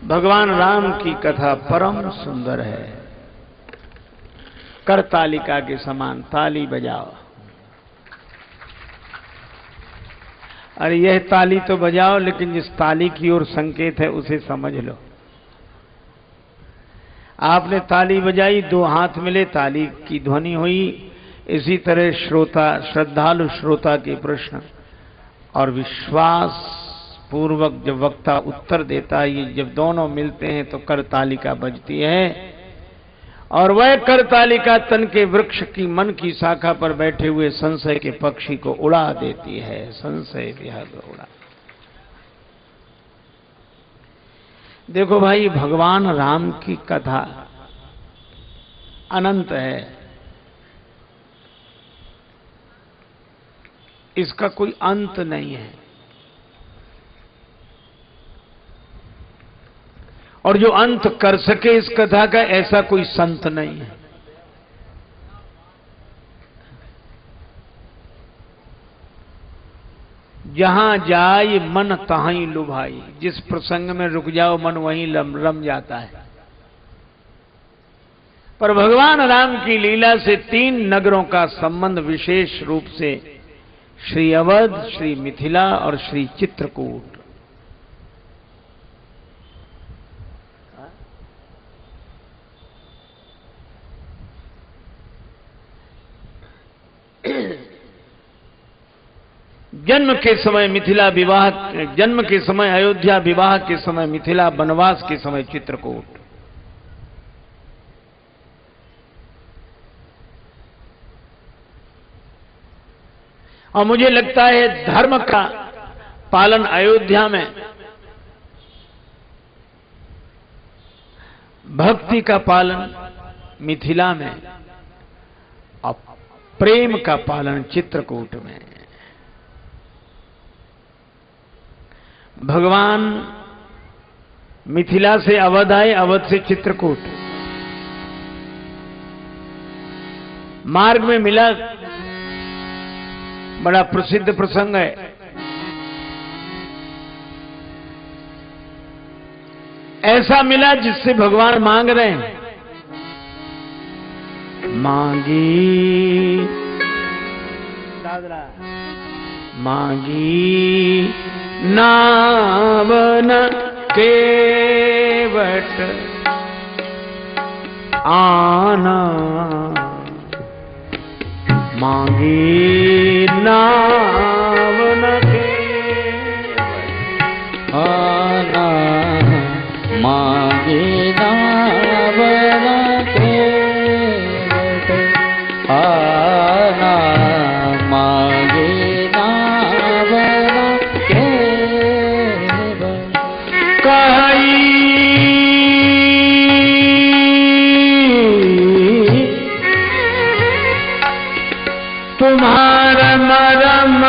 भगवान राम की कथा परम सुंदर है। करतालिका के समान ताली बजाओ। अरे यह ताली तो बजाओ, लेकिन जिस ताली की ओर संकेत है उसे समझ लो। आपने ताली बजाई, दो हाथ मिले, ताली की ध्वनि हुई। इसी तरह श्रोता, श्रद्धालु श्रोता के प्रश्न और विश्वास पूर्वक जब वक्ता उत्तर देता है, ये जब दोनों मिलते हैं तो करतालिका बजती है। और वह करतालिका तन के वृक्ष की मन की शाखा पर बैठे हुए संशय के पक्षी को उड़ा देती है। संशय विहग उड़ा। देखो भाई, भगवान राम की कथा अनंत है, इसका कोई अंत नहीं है। और जो अंत कर सके इस कथा का, ऐसा कोई संत नहीं है। जहां जाए मन तहां लुभाई। जिस प्रसंग में रुक जाओ मन वहीं रम जाता है। पर भगवान राम की लीला से तीन नगरों का संबंध विशेष रूप से श्री अवध, श्री मिथिला और श्री चित्रकूट। जन्म के समय मिथिला विवाह, जन्म के समय अयोध्या, विवाह के समय मिथिला, वनवास के समय चित्रकूट। और मुझे लगता है धर्म का पालन अयोध्या में, भक्ति का पालन मिथिला में और प्रेम का पालन चित्रकूट में। भगवान मिथिला से अवध आए, अवध से चित्रकूट। मार्ग में मिला, बड़ा प्रसिद्ध प्रसंग है। ऐसा मिला जिससे भगवान मांग रहे हैं। मांगी मांगी नावन केवट आना। मांगी नावन केवट आना। मांगी नावन केवट आना। मांगी नावन केवट कही तुम्हारा मरम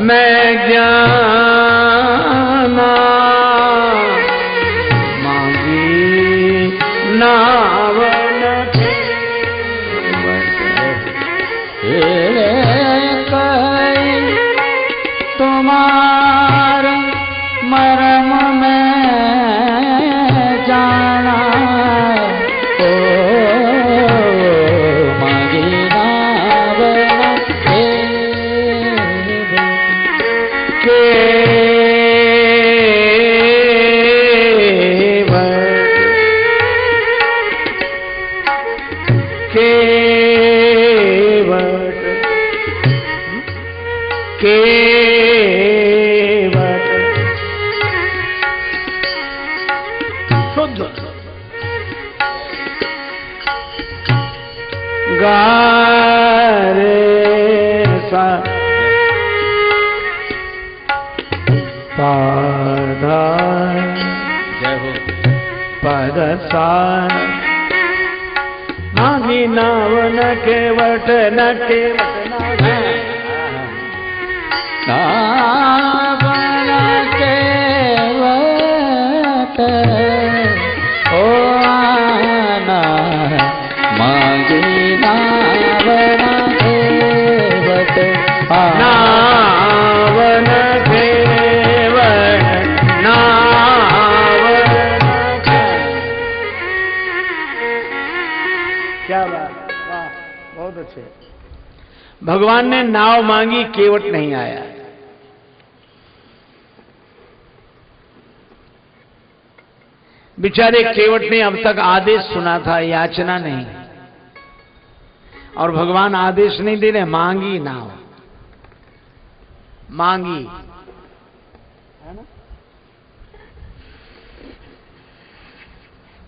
मैं जाना। मांगी नावन कही तुम्हारा मरम में जाना। ओ मांगी नावन केवट शुद्ध गारे सा पाधा पद सा। मांगी नावन केवट न केवट नावन केवट ओ आना। मांगी नावन केवट नावन केवट ना। से। भगवान ने नाव मांगी, केवट नहीं आया। बेचारे केवट ने अब तक आदेश सुना था, याचना नहीं, और भगवान आदेश नहीं दे रहे, मांगी नाव, मांगी।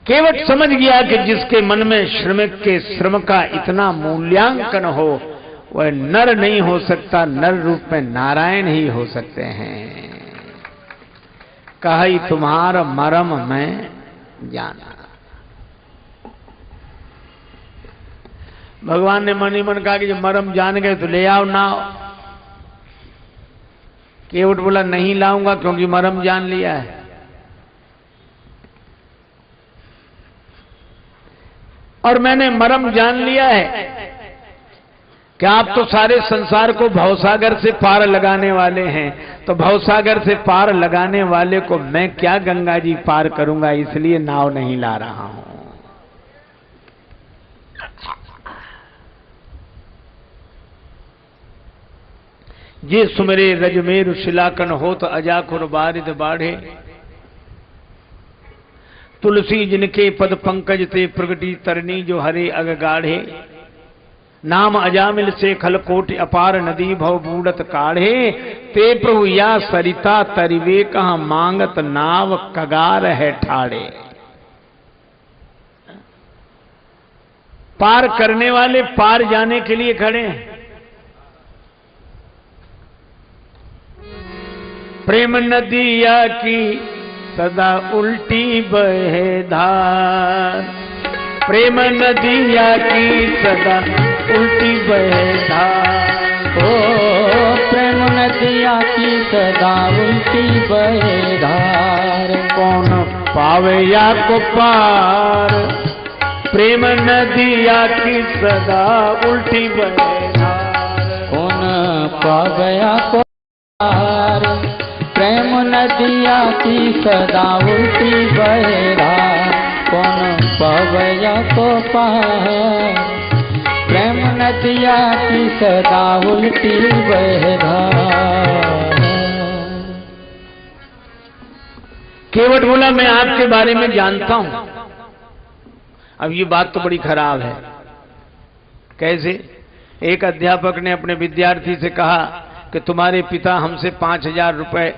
केवट समझ गया कि जिसके मन में श्रमिक के श्रम का इतना मूल्यांकन हो वह नर नहीं हो सकता, नर रूप में नारायण ही हो सकते हैं। कही तुम्हारा मरम मैं जाना। भगवान ने मन ही मन कहा कि जब मरम जान गए तो ले आओ नाव। केवट बोला नहीं लाऊंगा क्योंकि मरम जान लिया है। और मैंने मरम जान लिया है कि आप तो सारे संसार को भवसागर से पार लगाने वाले हैं, तो भवसागर से पार लगाने वाले को मैं क्या गंगा जी पार करूंगा, इसलिए नाव नहीं ला रहा हूं। जे सुमरे रजमेरु शिलाकन हो तो अजाकुर बारिद बाढ़े, तुलसी जिनके पद पंकज ते प्रगटी तरनी जो हरे अग गाढ़े, नाम अजामिल से खलकोट अपार नदी भव बूढ़त काढ़े, ते प्रभु या सरिता तरिवे कहा मांगत नाव कगार है ठाड़े। पार करने वाले पार जाने के लिए खड़े हैं। प्रेम नदिया की सदा उल्टी बहे धार, प्रेम नदिया की सदा उल्टी बहे धार। ओ प्रेम नदिया की सदा उल्टी बहे धार, कौन पावे या को पार, प्रेम नदिया की सदा उल्टी बहे धार। कौन पावे या को पार, प्रेम नदिया की सदा उल्टी बहे धार। कौन पावया को पार, प्रेम नदिया की सदा उल्टी बहे धार। केवट बोला मैं आपके बारे में जानता हूं। अब ये बात तो बड़ी खराब है। कैसे? एक अध्यापक ने अपने विद्यार्थी से कहा कि तुम्हारे पिता हमसे 5,000 रुपए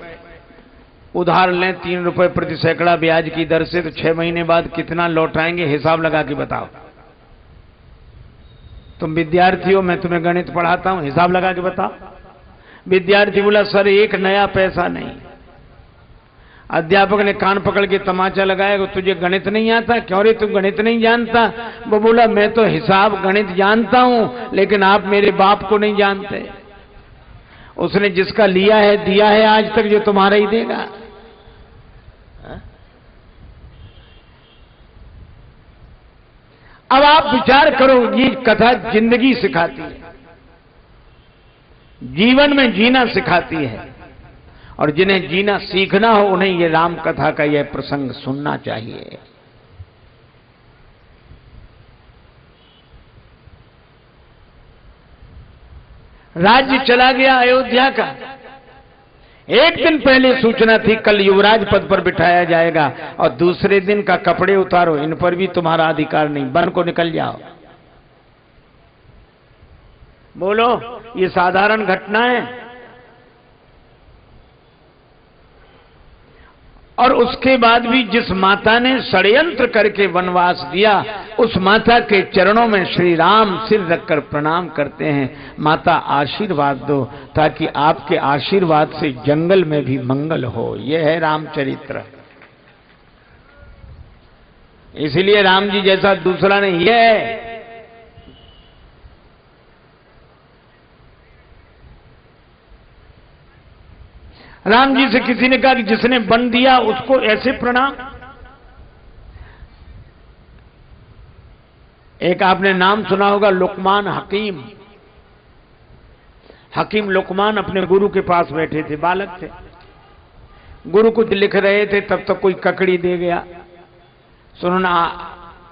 उधार लें 3 रुपए प्रति सैकड़ा ब्याज की दर से, तो 6 महीने बाद कितना लौटाएंगे, हिसाब लगा के बताओ। तुम विद्यार्थी हो, मैं तुम्हें गणित पढ़ाता हूं, हिसाब लगा के बताओ। विद्यार्थी बोला सर 1 नया पैसा नहीं। अध्यापक ने कान पकड़ के तमाचा लगाया कि तुझे गणित नहीं आता? क्यों रे तू गणित नहीं जानता? वो बोला मैं तो हिसाब गणित जानता हूं, लेकिन आप मेरे बाप को नहीं जानते। उसने जिसका लिया है दिया है आज तक, जो तुम्हारा ही देगा। अब आप विचार करो, ये कथा जिंदगी सिखाती है, जीवन में जीना सिखाती है, और जिन्हें जीना सीखना हो उन्हें ये राम कथा का यह प्रसंग सुनना चाहिए। राज्य चला गया अयोध्या का। एक दिन पहले सूचना थी कल युवराज पद पर बिठाया जाएगा, और दूसरे दिन का कपड़े उतारो, इन पर भी तुम्हारा अधिकार नहीं, वन को निकल जाओ। बोलो, ये साधारण घटना है? और उसके बाद भी जिस माता ने षड्यंत्र करके वनवास दिया, उस माता के चरणों में श्री राम सिर रखकर प्रणाम करते हैं। माता आशीर्वाद दो, ताकि आपके आशीर्वाद से जंगल में भी मंगल हो। यह है रामचरित्र। इसलिए राम जी जैसा दूसरा नहीं है। राम जी से किसी ने कहा कि जिसने वन दिया उसको ऐसे प्रणाम। एक आपने नाम सुना होगा, लुकमान हकीम। हकीम लुकमान अपने गुरु के पास बैठे थे, बालक थे। गुरु कुछ लिख रहे थे, तब तक कोई ककड़ी दे गया। सुनना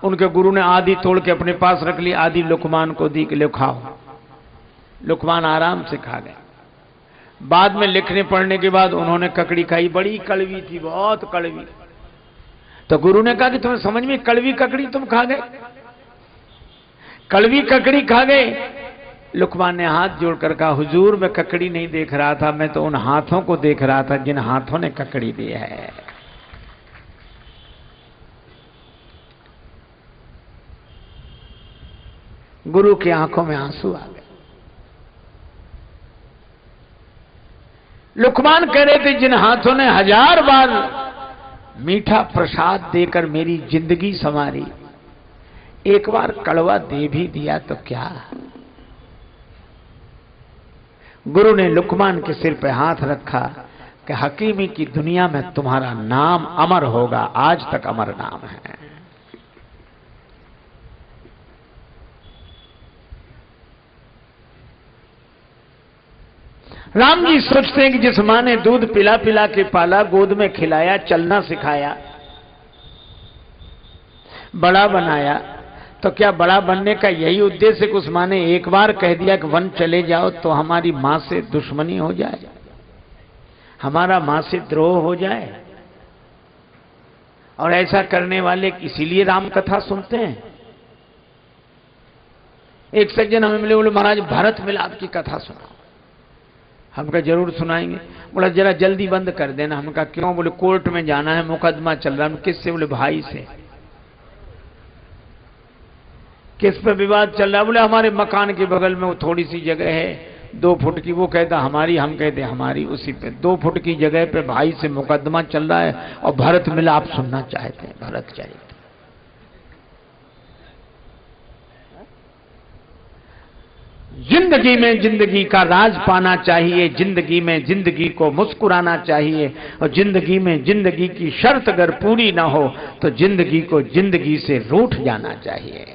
उनके गुरु ने आधी तोड़ के अपने पास रख ली, आधी लुकमान को दी कि लो खाओ। लुकमान आराम से खा गए। बाद में लिखने पढ़ने के बाद उन्होंने ककड़ी खाई, बड़ी कड़वी थी, बहुत कड़वी। तो गुरु ने कहा कि तुम्हें समझ में, कड़वी ककड़ी तुम खा गए, कड़वी ककड़ी खा गए। लुकमान ने हाथ जोड़कर कहा, हुजूर मैं ककड़ी नहीं देख रहा था, मैं तो उन हाथों को देख रहा था जिन हाथों ने ककड़ी दी है। गुरु की आंखों में आंसू आ गए। लुकमान कह रहे थे, जिन हाथों ने 1000 बार मीठा प्रसाद देकर मेरी जिंदगी संवारी, एक बार कड़वा दे भी दिया तो क्या। गुरु ने लुकमान के सिर पे हाथ रखा कि हकीमी की दुनिया में तुम्हारा नाम अमर होगा, आज तक अमर नाम है। राम जी सोचते हैं कि जिस मां ने दूध पिला पिला के पाला, गोद में खिलाया, चलना सिखाया, बड़ा बनाया, तो क्या बड़ा बनने का यही उद्देश्य कि उस मां ने एक बार कह दिया कि वन चले जाओ तो हमारी मां से दुश्मनी हो जाए, हमारा मां से द्रोह हो जाए। और ऐसा करने वाले इसीलिए राम कथा सुनते हैं। एक सज्जन हमें मिले, बोले महाराज भरत मिलाप की कथा सुनाओ। हम कहा जरूर सुनाएंगे। बोला जरा जल्दी बंद कर देना। हम कहा क्यों? बोले कोर्ट में जाना है, मुकदमा चल रहा है। किससे? बोले भाई से। किस पे विवाद चल रहा है? बोले हमारे मकान के बगल में वो थोड़ी सी जगह है 2 फुट की, वो कहता हमारी, हम कहते हमारी। उसी पे 2 फुट की जगह पे भाई से मुकदमा चल रहा है और भरत मिलाप सुनना चाहते हैं, भरत चाहिए। जिंदगी में जिंदगी का राज पाना चाहिए, जिंदगी में जिंदगी को मुस्कुराना चाहिए, और जिंदगी में जिंदगी की शर्त अगर पूरी ना हो तो जिंदगी को जिंदगी से रूठ जाना चाहिए।